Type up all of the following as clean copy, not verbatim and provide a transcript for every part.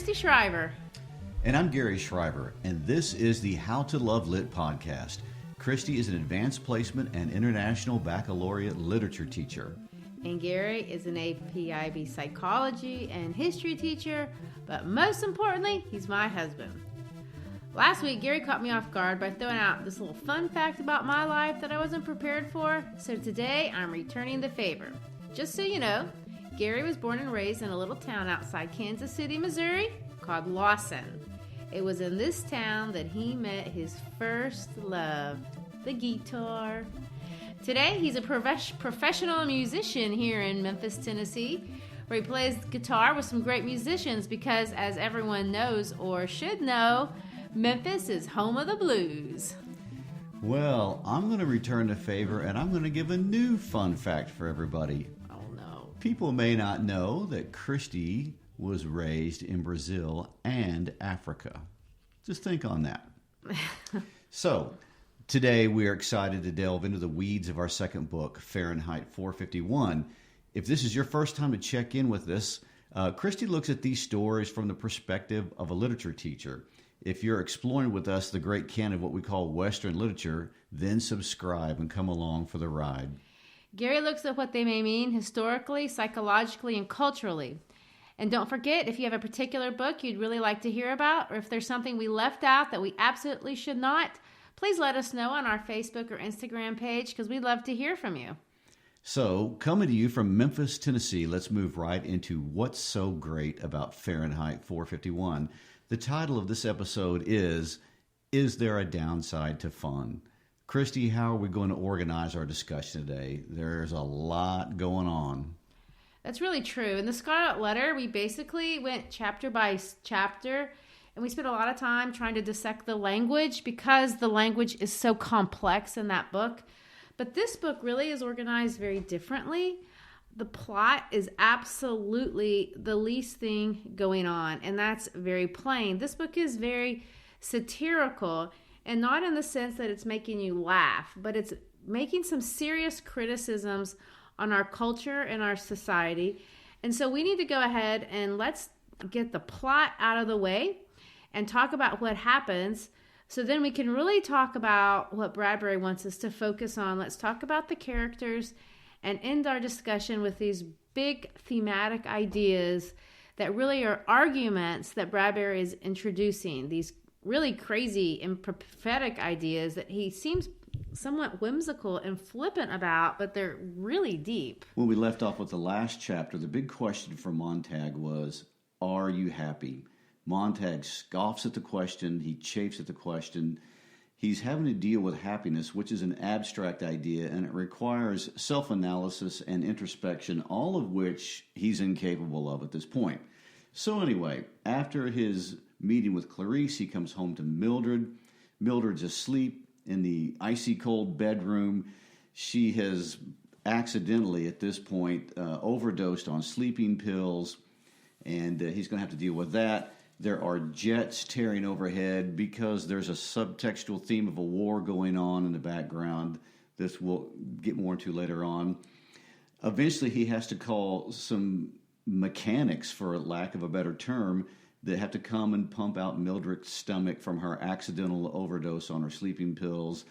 Christy Shriver. And I'm Gary Shriver, and this is the How to Love Lit podcast. Christy is an advanced placement and international baccalaureate literature teacher. And Gary is an APIB psychology and history teacher, but most importantly, he's my husband. Last week, Gary caught me off guard by throwing out this little fun fact about my life that I wasn't prepared for, so today I'm returning the favor. Just so you know, Gary was born and raised in a little town outside Kansas City, Missouri, called Lawson. It was in this town that he met his first love, the guitar. Today, he's a professional musician here in Memphis, Tennessee, where he plays guitar with some great musicians because, as everyone knows or should know, Memphis is home of the blues. Well, I'm going to return the favor, and I'm going to give a new fun fact for everybody. Oh, no. People may not know that Christy was raised in Brazil and Africa. Just think on that. So, today we are excited to delve into the weeds of our second book, Fahrenheit 451. If this is your first time to check in with us, Christy looks at these stories from the perspective of a literature teacher. If you're exploring with us the great canon of what we call Western literature, then subscribe and come along for the ride. Gary looks at what they may mean historically, psychologically, and culturally. And don't forget, if you have a particular book you'd really like to hear about, or if there's something we left out that we absolutely should not, please let us know on our Facebook or Instagram page, because we'd love to hear from you. So, coming to you from Memphis, Tennessee, let's move right into what's so great about Fahrenheit 451. The title of this episode is There a Downside to Fun? Christy, how are we going to organize our discussion today? There's a lot going on. That's really true. In the Scarlet Letter, we basically went chapter by chapter, and we spent a lot of time trying to dissect the language because the language is so complex in that book. But this book really is organized very differently. The plot is absolutely the least thing going on, and that's very plain. This book is very satirical, and not in the sense that it's making you laugh, but it's making some serious criticisms on our culture and our society. And so we need to go ahead and let's get the plot out of the way and talk about what happens. So then we can really talk about what Bradbury wants us to focus on. Let's talk about the characters and end our discussion with these big thematic ideas that really are arguments that Bradbury is introducing, these really crazy and prophetic ideas that he seems somewhat whimsical and flippant about, but they're really deep. When we left off with the last chapter, the big question for Montag was, are you happy? Montag scoffs at the question. He chafes at the question. He's having to deal with happiness, which is an abstract idea, and it requires self-analysis and introspection, all of which he's incapable of at this point. So anyway, after his meeting with Clarice, he comes home to Mildred. Mildred's asleep in the icy cold bedroom. She has accidentally, at this point, overdosed on sleeping pills, and he's going to have to deal with that. There are jets tearing overhead because there's a subtextual theme of a war going on in the background. This we'll get more into later on. Eventually, he has to call some mechanics, for lack of a better term, that have to come and pump out Mildred's stomach from her accidental overdose on her sleeping pills.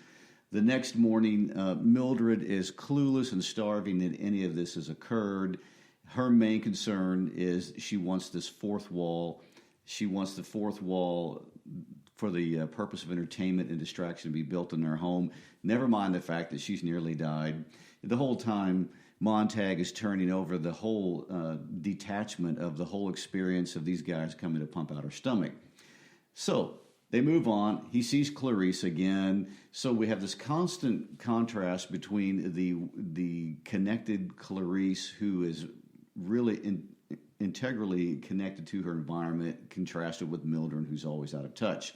The next morning, Mildred is clueless and starving that any of this has occurred. Her main concern is she wants this fourth wall. She wants the fourth wall for the purpose of entertainment and distraction to be built in their home. Never mind the fact that she's nearly died. The whole time, Montag is turning over the whole detachment of the whole experience of these guys coming to pump out her stomach. So they move on. He sees Clarice again. So we have this constant contrast between the connected Clarice, who is really integrally connected to her environment, contrasted with Mildred, who's always out of touch.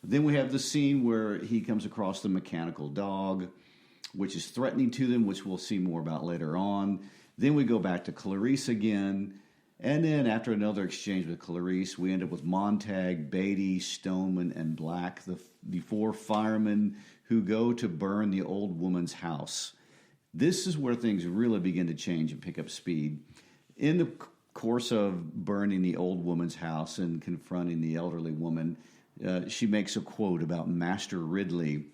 Then we have the scene where he comes across the mechanical dog, which is threatening to them, which we'll see more about later on. Then we go back to Clarice again. And then after another exchange with Clarice, we end up with Montag, Beatty, Stoneman, and Black, the four firemen who go to burn the old woman's house. This is where things really begin to change and pick up speed. In the course of burning the old woman's house and confronting the elderly woman, she makes a quote about Master Ridley,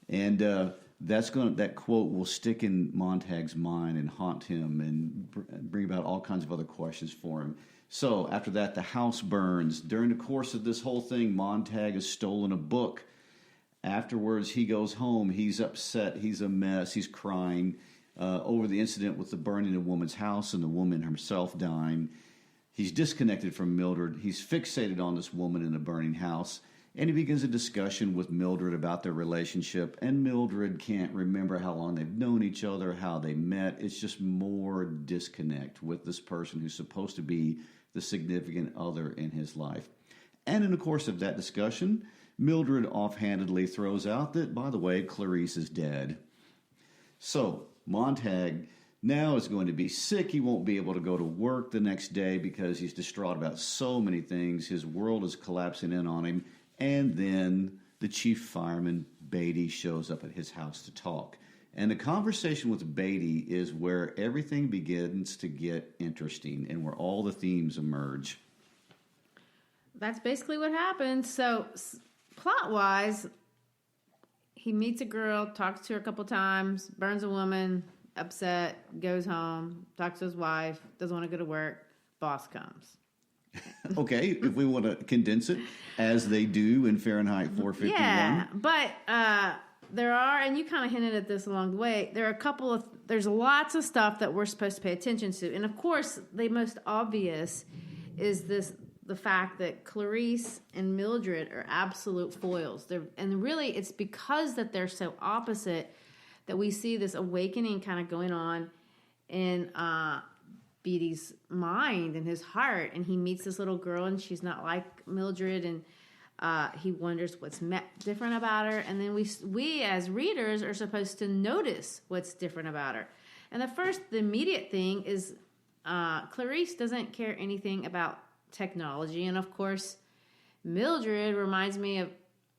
and that quote will stick in Montag's mind and haunt him and bring about all kinds of other questions for him. So after that, the house burns. During the course of this whole thing, Montag has stolen a book. Afterwards, he goes home. He's upset. He's a mess. He's crying over the incident with the burning of a woman's house and the woman herself dying. He's disconnected from Mildred. He's fixated on this woman in the burning house. And he begins a discussion with Mildred about their relationship. And Mildred can't remember how long they've known each other, how they met. It's just more disconnect with this person who's supposed to be the significant other in his life. And in the course of that discussion, Mildred offhandedly throws out that, by the way, Clarice is dead. So Montag now is going to be sick. He won't be able to go to work the next day because he's distraught about so many things. His world is collapsing in on him. And then the chief fireman, Beatty, shows up at his house to talk. And the conversation with Beatty is where everything begins to get interesting and where all the themes emerge. That's basically what happens. So, plot-wise, he meets a girl, talks to her a couple times, burns a woman, upset, goes home, talks to his wife, doesn't want to go to work, boss comes. Okay, if we want to condense it, as they do in Fahrenheit 451. Yeah, but there are, and you kind of hinted at this along the way, there's lots of stuff that we're supposed to pay attention to. And of course, the most obvious is the fact that Clarice and Mildred are absolute foils. And really, it's because that they're so opposite that we see this awakening kind of going on in Beatty's mind and his heart. And he meets this little girl, and she's not like Mildred, and he wonders what's different about her. And then we as readers are supposed to notice what's different about her. And the immediate thing is Clarice doesn't care anything about technology. And of course, Mildred reminds me of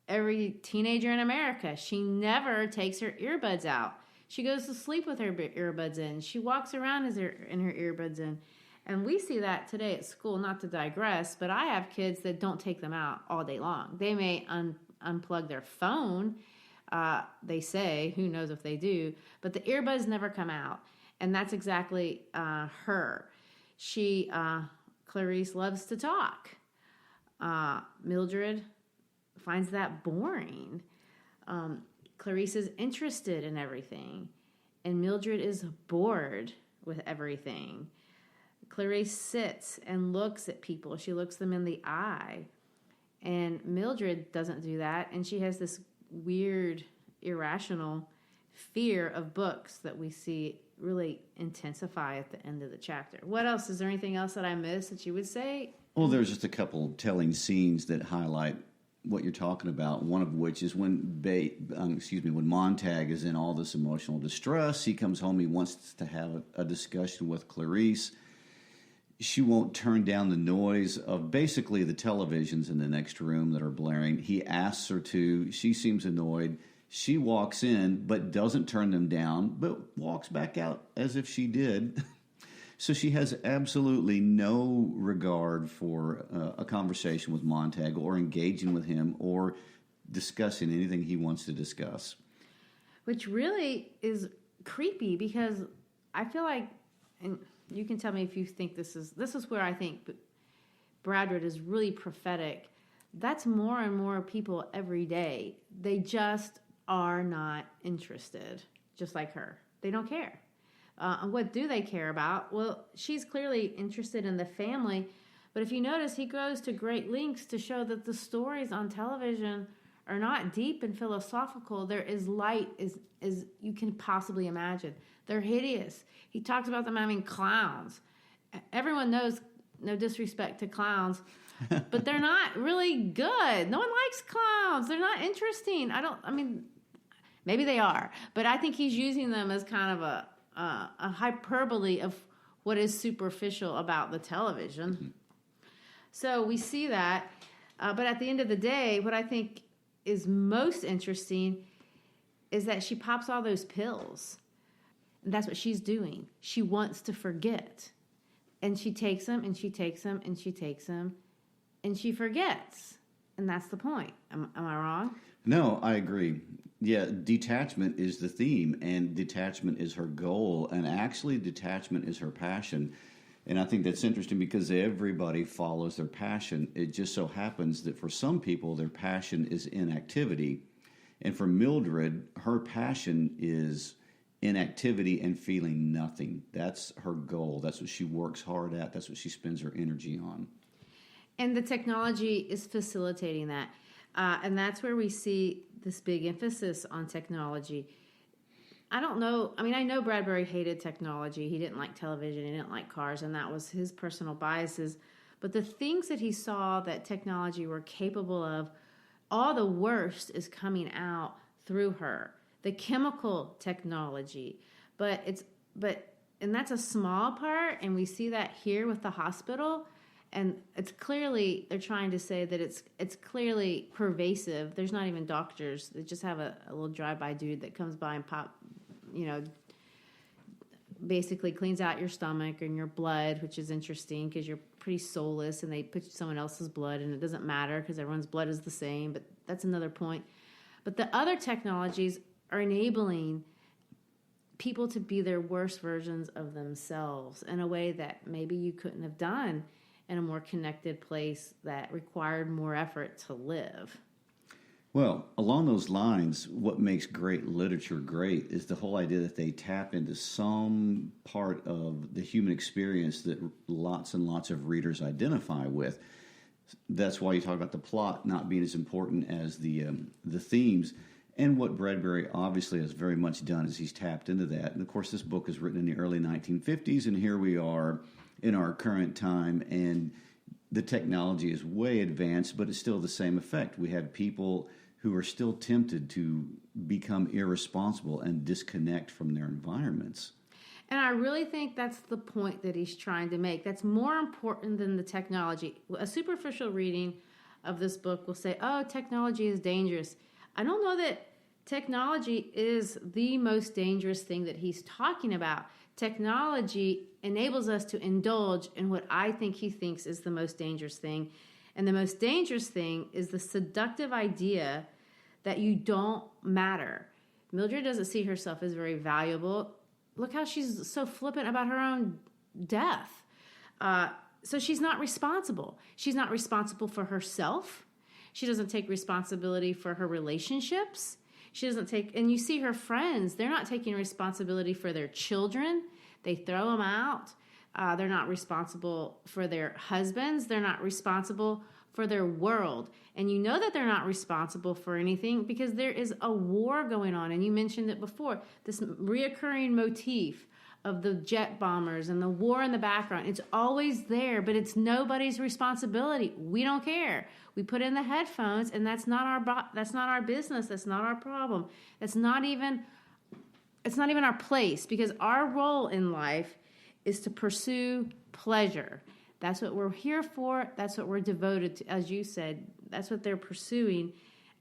every teenager in America. She never takes her earbuds out. She goes to sleep with her earbuds in. She walks around in her earbuds in. And we see that today at school, not to digress, but I have kids that don't take them out all day long. They may unplug their phone, they say, who knows if they do, but the earbuds never come out. And that's exactly her. Clarice loves to talk. Mildred finds that boring. Clarice is interested in everything, and Mildred is bored with everything. Clarice sits and looks at people. She looks them in the eye, and Mildred doesn't do that, and she has this weird, irrational fear of books that we see really intensify at the end of the chapter. What else? Is there anything else that I missed that you would say? Well, there's just a couple telling scenes that highlight what you're talking about. One of which is when Montag is in all this emotional distress. He comes home. He wants to have a discussion with Clarice. She won't turn down the noise of basically the televisions in the next room that are blaring. He asks her to. She seems annoyed. She walks in, but doesn't turn them down, but walks back out as if she did. So she has absolutely no regard for a conversation with Montag or engaging with him or discussing anything he wants to discuss. Which really is creepy because I feel like, and you can tell me if you think this is where I think Bradford is really prophetic. That's more and more people every day. They just are not interested, just like her. They don't care. What do they care about? Well, she's clearly interested in the family, but if you notice, he goes to great lengths to show that the stories on television are not deep and philosophical. They're as light as you can possibly imagine. They're hideous. He talks about them having clowns. Everyone knows, no disrespect to clowns, but they're not really good. No one likes clowns. They're not interesting. Maybe they are, but I think he's using them as kind of a hyperbole of what is superficial about the television. Mm-hmm. So we see that. But at the end of the day, what I think is most interesting is that she pops all those pills. And that's what she's doing. She wants to forget. And she takes them, and she takes them, and she takes them, and she forgets. And that's the point. Am I wrong? No, I agree. Yeah, detachment is the theme, and detachment is her goal, and actually detachment is her passion. And I think that's interesting because everybody follows their passion. It just so happens that for some people, their passion is inactivity. And for Mildred, her passion is inactivity and feeling nothing. That's her goal. That's what she works hard at. That's what she spends her energy on. And the technology is facilitating that. And that's where we see this big emphasis on technology. I don't know. I mean, I know Bradbury hated technology. He didn't like television. He didn't like cars. And that was his personal biases. But the things that he saw that technology were capable of, all the worst is coming out through her. The chemical technology. And that's a small part. And we see that here with the hospital. And it's clearly, they're trying to say that it's clearly pervasive. There's not even doctors. They just have a little drive-by dude that comes by and basically cleans out your stomach and your blood, which is interesting because you're pretty soulless, and they put someone else's blood, and it doesn't matter because everyone's blood is the same, but that's another point. But the other technologies are enabling people to be their worst versions of themselves in a way that maybe you couldn't have done in a more connected place that required more effort to live. Well, along those lines, what makes great literature great is the whole idea that they tap into some part of the human experience that lots and lots of readers identify with. That's why you talk about the plot not being as important as the themes. And what Bradbury obviously has very much done is he's tapped into that. And of course, this book is written in the early 1950s, and here we are in our current time, and the technology is way advanced, but it's still the same effect. We have people who are still tempted to become irresponsible and disconnect from their environments. And I really think that's the point that he's trying to make. That's more important than the technology. A superficial reading of this book will say, oh, technology is dangerous. I don't know that technology is the most dangerous thing that he's talking about. Technology enables us to indulge in what I think he thinks is the most dangerous thing. And the most dangerous thing is the seductive idea that you don't matter. Mildred doesn't see herself as very valuable. Look how she's so flippant about her own death. So she's not responsible. She's not responsible for herself. She doesn't take responsibility for her relationships. She doesn't take, and you see her friends, they're not taking responsibility for their children. They throw them out. They're not responsible for their husbands. They're not responsible for their world. And you know that they're not responsible for anything because there is a war going on. And you mentioned it before, this reoccurring motif of the jet bombers and the war in the background. It's always there, but it's nobody's responsibility. We don't care. We put in the headphones, and that's not our business. That's not our problem. It's not even our place, because our role in life is to pursue pleasure. That's what we're here for. That's what we're devoted to. As you said, that's what they're pursuing.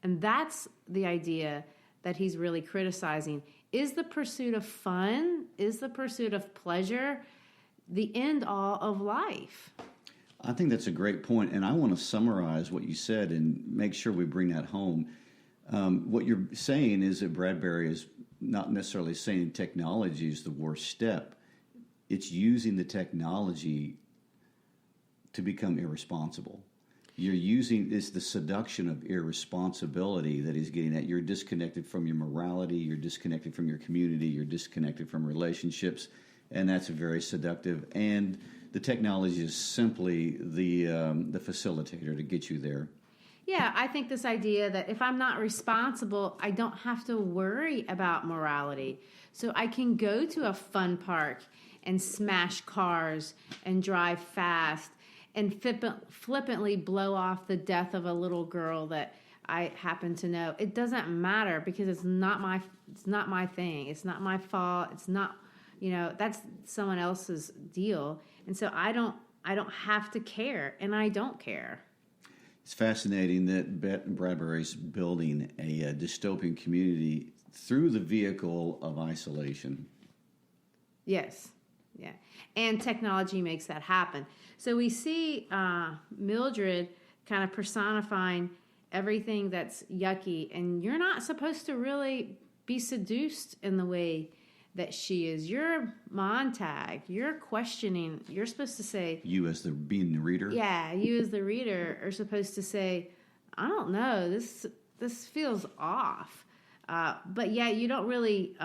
And that's the idea that he's really criticizing. Is the pursuit of fun, is the pursuit of pleasure the end all of life? I think that's a great point, and I want to summarize what you said and make sure we bring that home. What you're saying is that Bradbury is not necessarily saying technology is the worst step. It's using the technology to become irresponsible. It's the seduction of irresponsibility that he's getting at. You're disconnected from your morality, you're disconnected from your community, you're disconnected from relationships, and that's very seductive. And the technology is simply the facilitator to get you there. Yeah, I think this idea that if I'm not responsible, I don't have to worry about morality. So I can go to a fun park and smash cars and drive fast and flippantly blow off the death of a little girl that I happen to know. It doesn't matter because it's not my thing. It's not my fault. It's not, that's someone else's deal. And so I don't have to care, and I don't care. It's fascinating that Bradbury's building a dystopian community through the vehicle of isolation. Yes. Yeah. And technology makes that happen. So we see Mildred kind of personifying everything that's yucky, and you're not supposed to really be seduced in the way that she is. You're Montag. You're questioning. You're supposed to say... You as being the reader? Yeah, you as the reader are supposed to say, I don't know, this feels off. But yeah, you don't really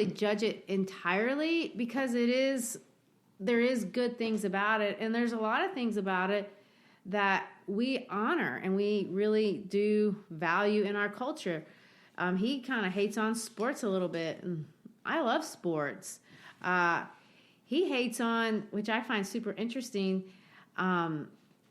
judge it entirely, because there is good things about it, and there's a lot of things about it that we honor and we really do value in our culture. He kind of hates on sports a little bit, and I love sports. He hates on, which I find super interesting,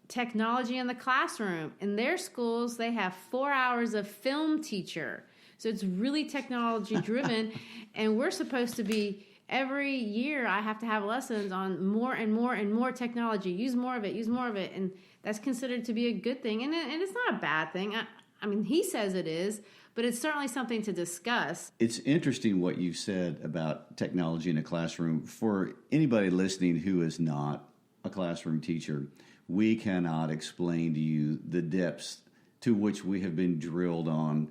technology in the classroom. In their schools, they have 4 hours of film teacher. So it's really technology driven, and we're supposed to be, every year I have to have lessons on more and more and more technology. Use more of it. And that's considered to be a good thing. And it's not a bad thing. I mean, he says it is, but it's certainly something to discuss. It's interesting what you said about technology in a classroom. For anybody listening who is not a classroom teacher, we cannot explain to you the depths to which we have been drilled on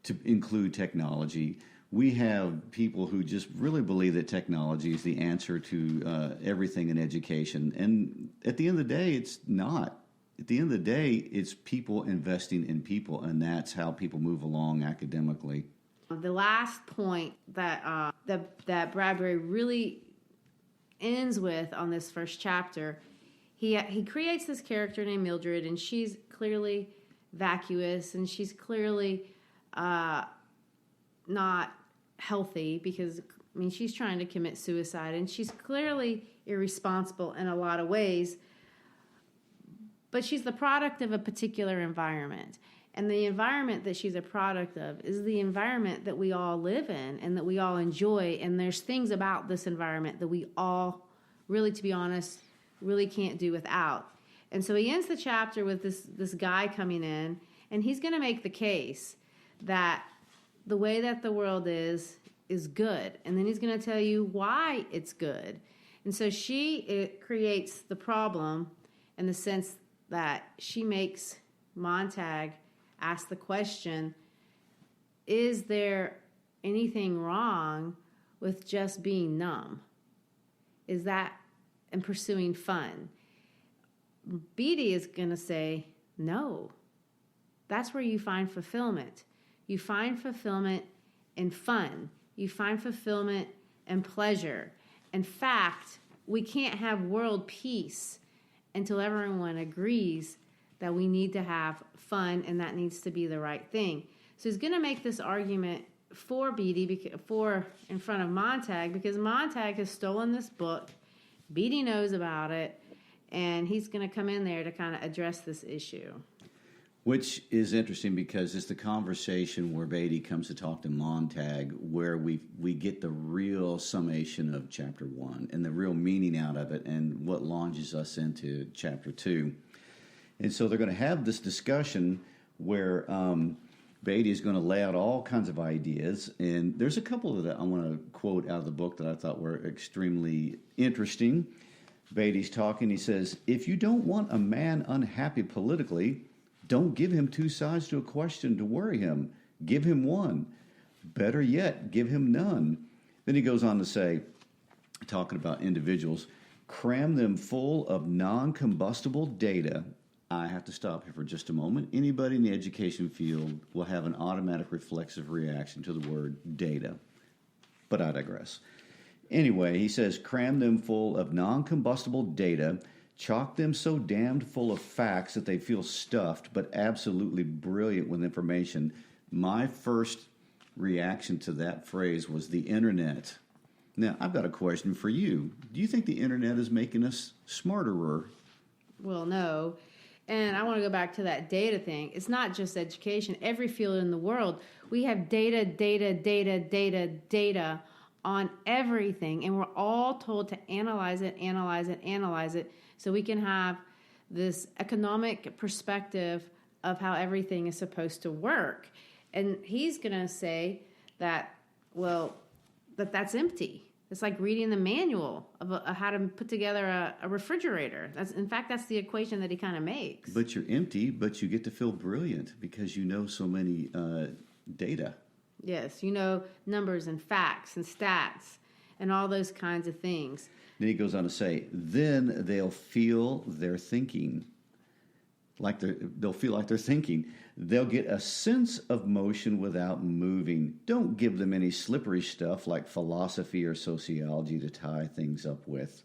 to include technology. We have people who just really believe that technology is the answer to everything in education. And at the end of the day, it's not. At the end of the day, it's people investing in people, and that's how people move along academically. The last point that that Bradbury really ends with on this first chapter, he creates this character named Mildred, and she's clearly vacuous, and she's clearly not healthy, because I mean, she's trying to commit suicide, and she's clearly irresponsible in a lot of ways. But she's the product of a particular environment. And the environment that she's a product of is the environment that we all live in and that we all enjoy. And there's things about this environment that we all, really, to be honest, really can't do without. And so he ends the chapter with this guy coming in, and he's going to make the case that the way that the world is good. And then he's going to tell you why it's good. And so it creates the problem in the sense that she makes Montag ask the question, is there anything wrong with just being numb? Is that and pursuing fun? Beatty is going to say, no. That's where you find fulfillment. You find fulfillment in fun. You find fulfillment in pleasure. In fact, we can't have world peace until everyone agrees that we need to have fun, and that needs to be the right thing. So he's going to make this argument for Beatty, in front of Montag, because Montag has stolen this book. Beatty knows about it, and he's going to come in there to kind of address this issue. Which is interesting, because it's the conversation where Beatty comes to talk to Montag where we get the real summation of Chapter 1 and the real meaning out of it and what launches us into Chapter 2. And so they're going to have this discussion where Beatty is going to lay out all kinds of ideas. And there's a couple of that I want to quote out of the book that I thought were extremely interesting. Beatty's talking. He says, if you don't want a man unhappy politically, don't give him two sides to a question to worry him. Give him one. Better yet, give him none. Then he goes on to say, talking about individuals, cram them full of non-combustible data. I have to stop here for just a moment. Anybody in the education field will have an automatic reflexive reaction to the word data. But I digress. Anyway, he says, cram them full of non-combustible data. Chock them so damned full of facts that they feel stuffed, but absolutely brilliant with information. My first reaction to that phrase was the internet. Now, I've got a question for you. Do you think the internet is making us smarterer? Well, no. And I want to go back to that data thing. It's not just education. Every field in the world, we have data on everything. And we're all told to analyze it, so we can have this economic perspective of how everything is supposed to work. And he's going to say that, well, that's empty. It's like reading the manual of how to put together a refrigerator. In fact, that's the equation that he kind of makes. But you're empty, but you get to feel brilliant because you know so many data. Yes, you know numbers and facts and stats and all those kinds of things. Then he goes on to say, then they'll feel they're thinking. They'll feel like they're thinking. They'll get a sense of motion without moving. Don't give them any slippery stuff like philosophy or sociology to tie things up with.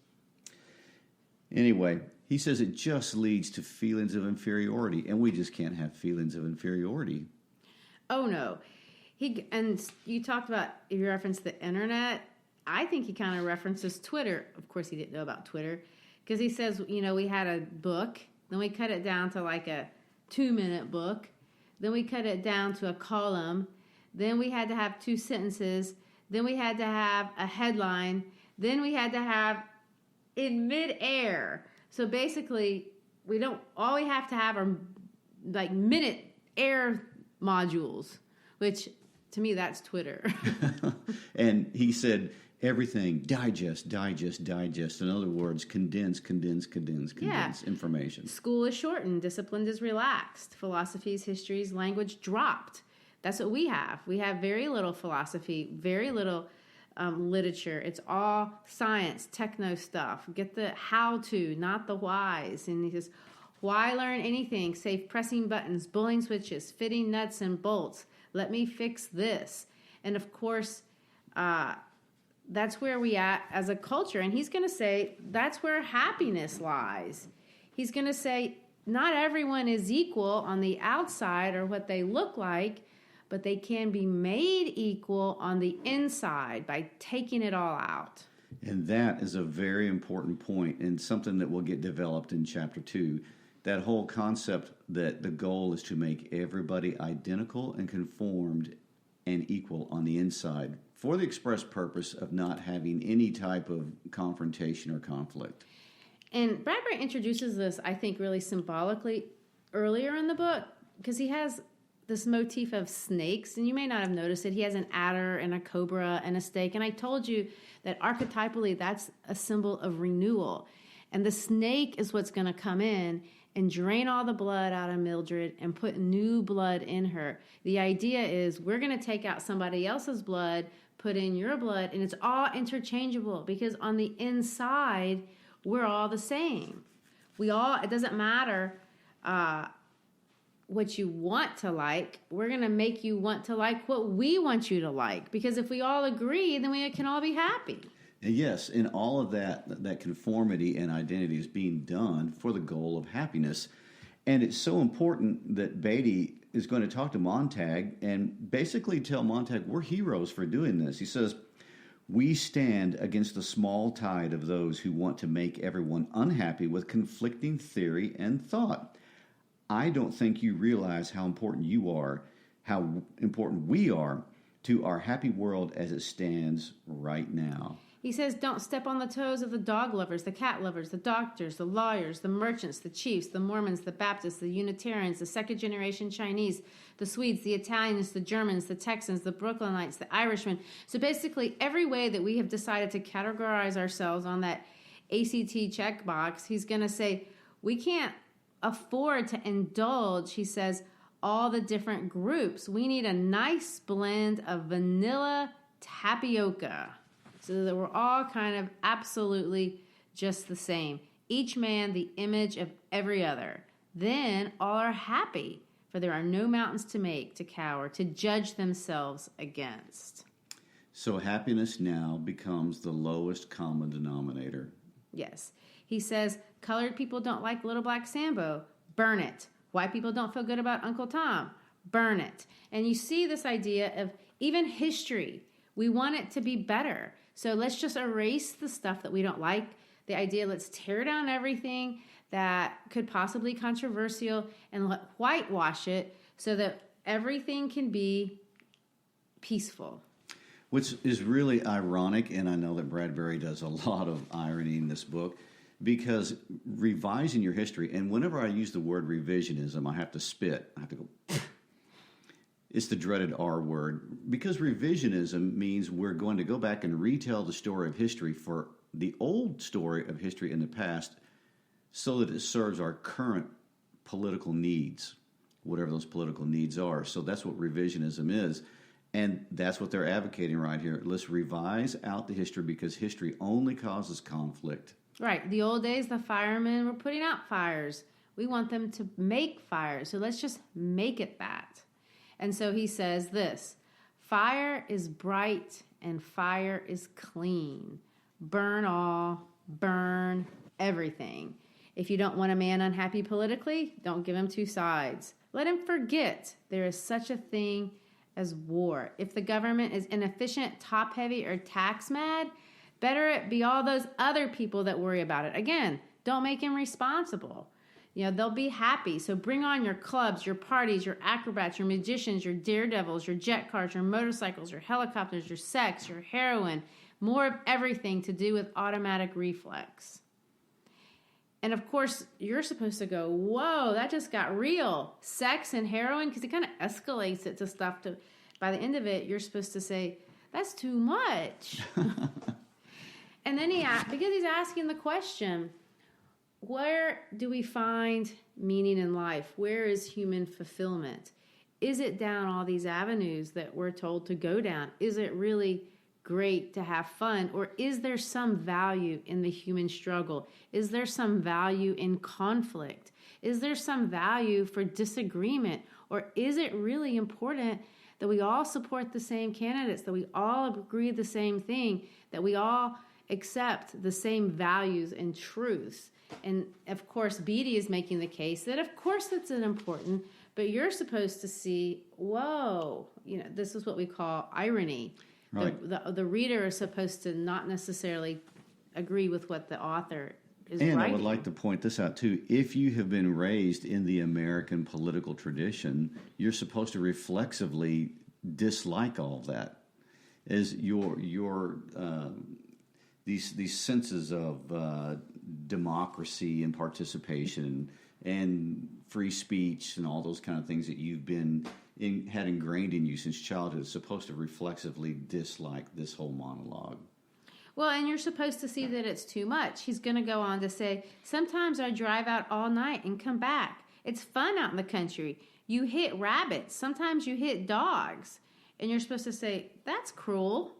Anyway, he says it just leads to feelings of inferiority, and we just can't have feelings of inferiority. Oh, no. And you talked about, you referenced the internet. I think he kind of references Twitter. Of course, he didn't know about Twitter because he says, we had a book. Then we cut it down to like a 2-minute book. Then we cut it down to a column. Then we had to have 2 sentences. Then we had to have a headline. Then we had to have in midair. So basically, all we have to have are like minute air modules, which to me, that's Twitter. And he said, everything, digest. In other words, condense information. School is shortened. Discipline is relaxed. Philosophies, histories, language dropped. That's what we have. We have very little philosophy, very little literature. It's all science, techno stuff. Get the how to, not the whys. And he says, why learn anything save pressing buttons, pulling switches, fitting nuts and bolts? Let me fix this. And of course, that's where we at as a culture. And he's going to say that's where happiness lies. He's going to say not everyone is equal on the outside or what they look like, but they can be made equal on the inside by taking it all out. And that is a very important point and something that will get developed in chapter 2. That whole concept that the goal is to make everybody identical and conformed and equal on the inside for the express purpose of not having any type of confrontation or conflict. And Bradbury introduces this, I think, really symbolically earlier in the book because he has this motif of snakes, and you may not have noticed it. He has an adder and a cobra and a snake, and I told you that archetypally that's a symbol of renewal. And the snake is what's going to come in and drain all the blood out of Mildred and put new blood in her. The idea is we're going to take out somebody else's blood, put in your blood, and it's all interchangeable because on the inside, we're all the same. It doesn't matter what you want to like. We're going to make you want to like what we want you to like because if we all agree, then we can all be happy. Yes, and all of that conformity and identity is being done for the goal of happiness. And it's so important that Beatty is going to talk to Montag and basically tell Montag, we're heroes for doing this. He says, we stand against the small tide of those who want to make everyone unhappy with conflicting theory and thought. I don't think you realize how important you are, how important we are to our happy world as it stands right now. He says, don't step on the toes of the dog lovers, the cat lovers, the doctors, the lawyers, the merchants, the chiefs, the Mormons, the Baptists, the Unitarians, the second-generation Chinese, the Swedes, the Italians, the Germans, the Texans, the Brooklynites, the Irishmen. So basically, every way that we have decided to categorize ourselves on that ACT checkbox, he's going to say, we can't afford to indulge, he says, all the different groups. We need a nice blend of vanilla tapioca. So that we're all kind of absolutely just the same. Each man the image of every other. Then all are happy, for there are no mountains to make, to cower, to judge themselves against. So happiness now becomes the lowest common denominator. Yes. He says, colored people don't like Little Black Sambo. Burn it. White people don't feel good about Uncle Tom. Burn it. And you see this idea of even history. We want it to be better. So let's just erase the stuff that we don't like. The idea, let's tear down everything that could possibly be controversial and whitewash it so that everything can be peaceful. Which is really ironic, and I know that Bradbury does a lot of irony in this book, because revising your history, and whenever I use the word revisionism, I have to spit. I have to go, It's the dreaded R word, because revisionism means we're going to go back and retell the story of history for the old story of history in the past so that it serves our current political needs, whatever those political needs are. So that's what revisionism is. And that's what they're advocating right here. Let's revise out the history because history only causes conflict. Right. The old days, the firemen were putting out fires. We want them to make fires. So let's just make it that. And so he says this: fire is bright and fire is clean. Burn all, burn everything. If you don't want a man unhappy politically, don't give him two sides. Let him forget there is such a thing as war. If the government is inefficient, top-heavy, or tax-mad, better it be all those other people that worry about it. Again, don't make him responsible. They'll be happy. So bring on your clubs, your parties, your acrobats, your magicians, your daredevils, your jet cars, your motorcycles, your helicopters, your sex, your heroin, more of everything to do with automatic reflex. And of course, you're supposed to go, whoa, that just got real. Sex and heroin, because it kind of escalates it to stuff. By the end of it, you're supposed to say, that's too much. And then because he's asking the question, where do we find meaning in life? Where is human fulfillment? Is it down all these avenues that we're told to go down? Is it really great to have fun? Or is there some value in the human struggle? Is there some value in conflict? Is there some value for disagreement? Or is it really important that we all support the same candidates, that we all agree the same thing, that we all accept the same values and truths? And of course, Beatty is making the case that of course that's important, but you're supposed to see, whoa, this is what we call irony. Right. The reader is supposed to not necessarily agree with what the author is writing. And I would like to point this out, too. If you have been raised in the American political tradition, you're supposed to reflexively dislike all of that. As these senses of democracy and participation and free speech and all those kind of things that you've been had ingrained in you since childhood is supposed to reflexively dislike this whole monologue. Well, and you're supposed to see that it's too much. He's going to go on to say, sometimes I drive out all night and come back. It's fun out in the country. You hit rabbits. Sometimes you hit dogs. And you're supposed to say, that's cruel.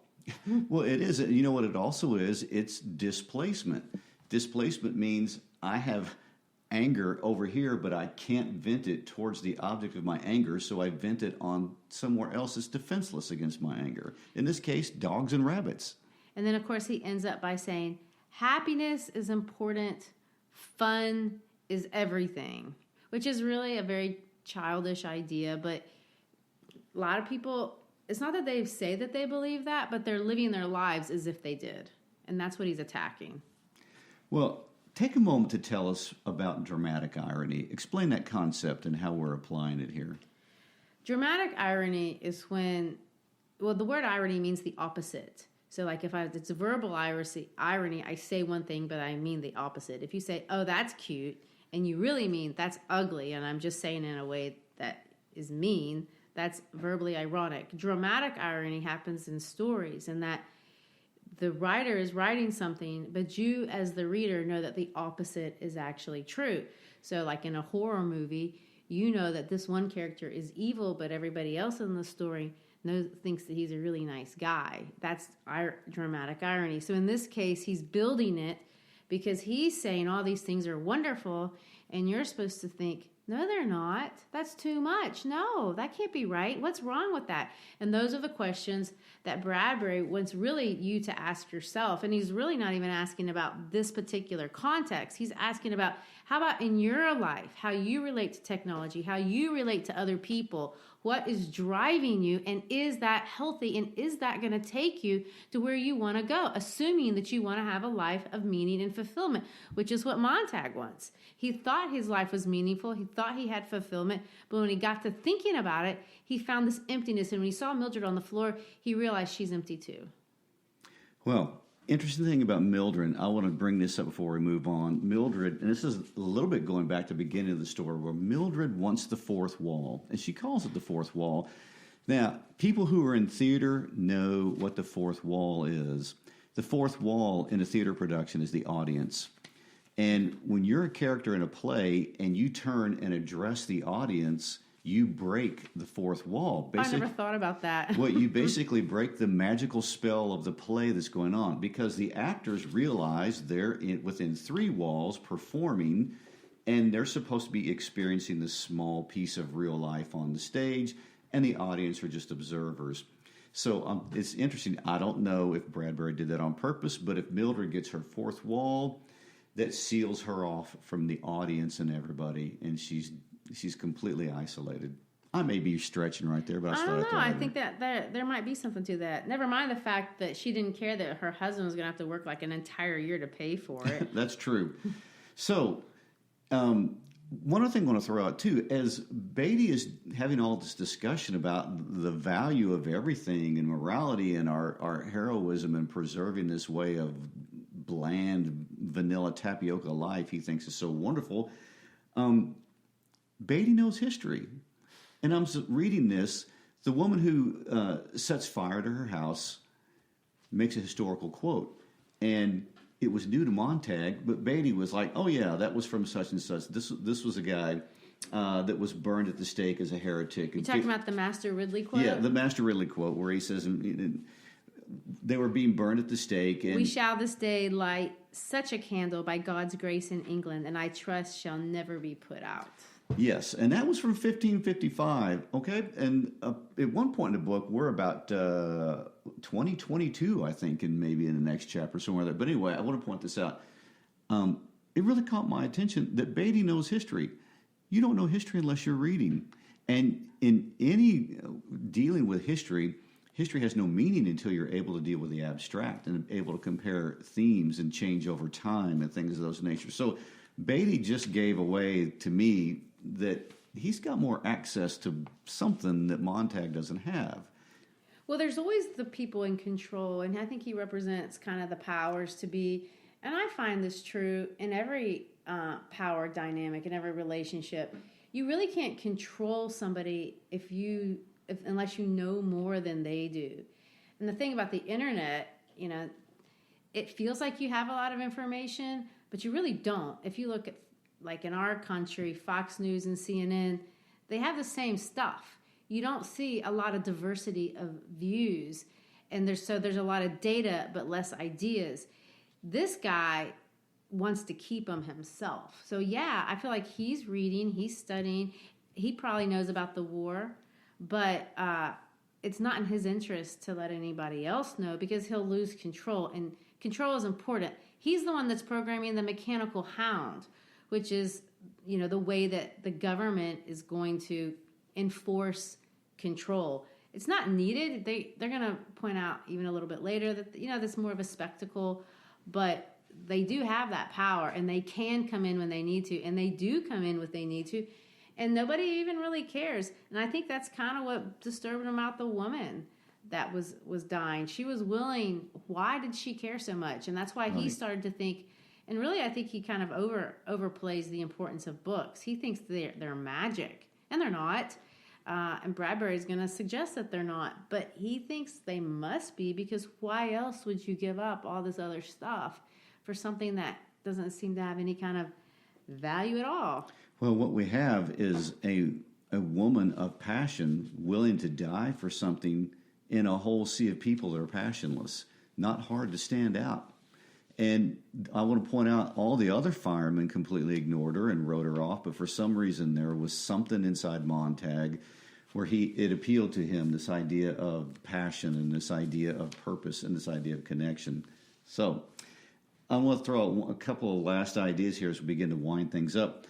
Well, it is. You know what it also is? It's displacement. Displacement means I have anger over here, but I can't vent it towards the object of my anger, so I vent it on somewhere else that's defenseless against my anger. In this case, dogs and rabbits. And then, of course, he ends up by saying, happiness is important, fun is everything, which is really a very childish idea, but a lot of people, it's not that they say that they believe that, but they're living their lives as if they did. And that's what he's attacking. Well, take a moment to tell us about dramatic irony. Explain that concept and how we're applying it here. Dramatic irony is when, the word irony means the opposite. So like it's verbal irony, I say one thing, but I mean the opposite. If you say, oh, that's cute, and you really mean that's ugly, and I'm just saying in a way that is mean, that's verbally ironic. Dramatic irony happens in stories, and that the writer is writing something, but you as the reader know that the opposite is actually true. So like in a horror movie, you know that this one character is evil, but everybody else in the story thinks that he's a really nice guy. That's dramatic irony. So in this case, he's building it because he's saying all these things are wonderful, and you're supposed to think, no, they're not. That's too much. No, that can't be right. What's wrong with that? And those are the questions that Bradbury wants really you to ask yourself. And he's really not even asking about this particular context. He's asking about how about in your life, how you relate to technology, how you relate to other people, what is driving you, and is that healthy, and is that going to take you to where you want to go, assuming that you want to have a life of meaning and fulfillment, which is what Montag wants. He thought his life was meaningful. He thought he had fulfillment, but when he got to thinking about it, he found this emptiness, and when he saw Mildred on the floor, he realized she's empty too. Well, interesting thing about Mildred, I want to bring this up before we move on. Mildred, and this is a little bit going back to the beginning of the story, where Mildred wants the fourth wall, and she calls it the fourth wall Now, people who are in theater know what the fourth wall is. The fourth wall in a theater production is the audience. And when you're a character in a play and you turn and address the audience, you break the fourth wall. I never thought about that. Well, you basically break the magical spell of the play that's going on, because the actors realize they're within three walls performing, and they're supposed to be experiencing this small piece of real life on the stage, and the audience are just observers. So it's interesting. I don't know if Bradbury did that on purpose, but if Mildred gets her fourth wall, that seals her off from the audience and everybody, and she's completely isolated. I may be stretching right there, but I don't know. I think that there might be something to that. Never mind the fact that she didn't care that her husband was going to have to work like an entire year to pay for it. That's true. So, one other thing I want to throw out, too, as Beatty is having all this discussion about the value of everything and morality and our heroism and preserving this way of bland, vanilla tapioca life he thinks is so wonderful, Beatty knows history. And I'm reading this. The woman who sets fire to her house makes a historical quote. And it was new to Montag, but Beatty was like, oh, yeah, that was from such and such. This was a guy that was burned at the stake as a heretic. You're talking about the Master Ridley quote? Yeah, the Master Ridley quote, where he says they were being burned at the stake. And we shall this day light such a candle by God's grace in England, and I trust shall never be put out. Yes, and that was from 1555, okay? And at one point in the book, we're about 2022, I think, and maybe in the next chapter somewhere there. But anyway, I want to point this out. It really caught my attention that Beatty knows history. You don't know history unless you're reading. And in any dealing with history has no meaning until you're able to deal with the abstract and able to compare themes and change over time and things of those nature. So Beatty just gave away to me that he's got more access to something that Montag doesn't have. Well, there's always the people in control, and I think he represents kind of the powers to be. And I find this true in every power dynamic, in every relationship. You really can't control somebody unless you know more than they do. And the thing about the internet, it feels like you have a lot of information, but you really don't. If you look at, like in our country, Fox News and CNN, they have the same stuff. You don't see a lot of diversity of views, and there's a lot of data but less ideas. This guy wants to keep them himself. So yeah, I feel like he's reading, he's studying, he probably knows about the war, but it's not in his interest to let anybody else know because he'll lose control, and control is important. He's the one that's programming the mechanical hound, which is, the way that the government is going to enforce control. It's not needed. They're going to point out even a little bit later that, that's more of a spectacle, but they do have that power, and they can come in when they need to, and they do come in when they need to, and nobody even really cares. And I think that's kind of what disturbed him about the woman that was dying. She was willing. Why did she care so much? And that's why he started to think, and really I think he kind of overplays the importance of books. He thinks they're magic, and they're not. And Bradbury is going to suggest that they're not, but he thinks they must be, because why else would you give up all this other stuff for something that doesn't seem to have any kind of value at all? Well, what we have is a woman of passion willing to die for something in a whole sea of people that are passionless. Not hard to stand out. And I want to point out all the other firemen completely ignored her and wrote her off, but for some reason there was something inside Montag where it appealed to him, this idea of passion and this idea of purpose and this idea of connection. So I want to throw out a couple of last ideas here as we begin to wind things up.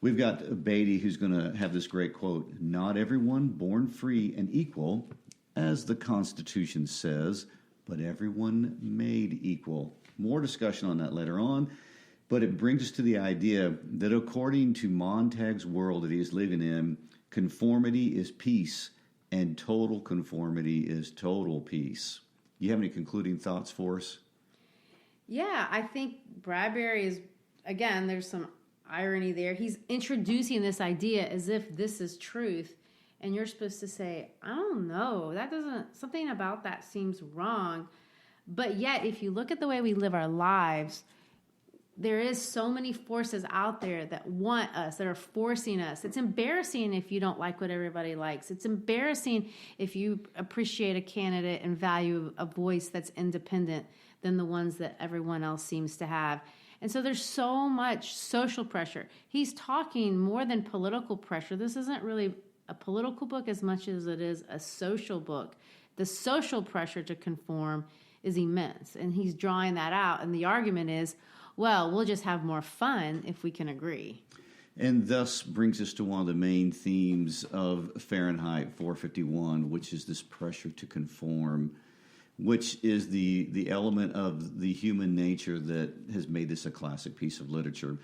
We've got Beatty, who's going to have this great quote: "Not everyone born free and equal, as the Constitution says, but everyone made equal." More discussion on that later on, but it brings us to the idea that according to Montag's world that he is living in, conformity is peace, and total conformity is total peace. You have any concluding thoughts for us? Yeah, I think Bradbury is, again, there's some irony there. He's introducing this idea as if this is truth, and you're supposed to say, I don't know, something about that seems wrong. But yet, if you look at the way we live our lives, there is so many forces out there that want us, that are forcing us. It's embarrassing if you don't like what everybody likes. It's embarrassing if you appreciate a candidate and value a voice that's independent than the ones that everyone else seems to have. And so there's so much social pressure. He's talking more than political pressure. This isn't really a political book as much as it is a social book. The social pressure to conform is immense, and he's drawing that out. And the argument is, well, we'll just have more fun if we can agree. And thus brings us to one of the main themes of Fahrenheit 451, which is this pressure to conform, which is the element of the human nature that has made this a classic piece of literature.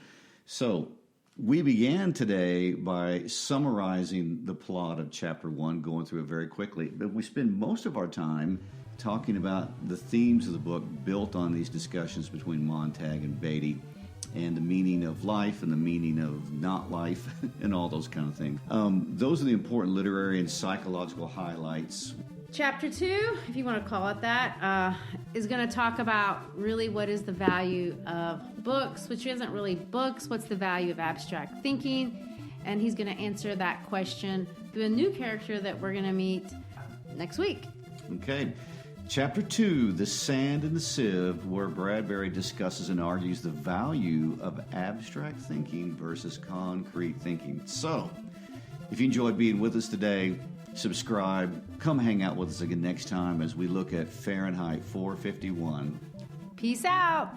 So we began today by summarizing the plot of Chapter 1, going through it very quickly, but we spend most of our time talking about the themes of the book built on these discussions between Montag and Beatty, and the meaning of life and the meaning of not life and all those kind of things. Those are the important literary and psychological highlights. Chapter 2, if you want to call it that, is going to talk about really what is the value of books, which isn't really books. What's the value of abstract thinking? And he's going to answer that question through a new character that we're going to meet next week. Okay. Chapter 2, The Sand and the Sieve, where Bradbury discusses and argues the value of abstract thinking versus concrete thinking. So, if you enjoyed being with us today, subscribe. Come hang out with us again next time as we look at Fahrenheit 451. Peace out.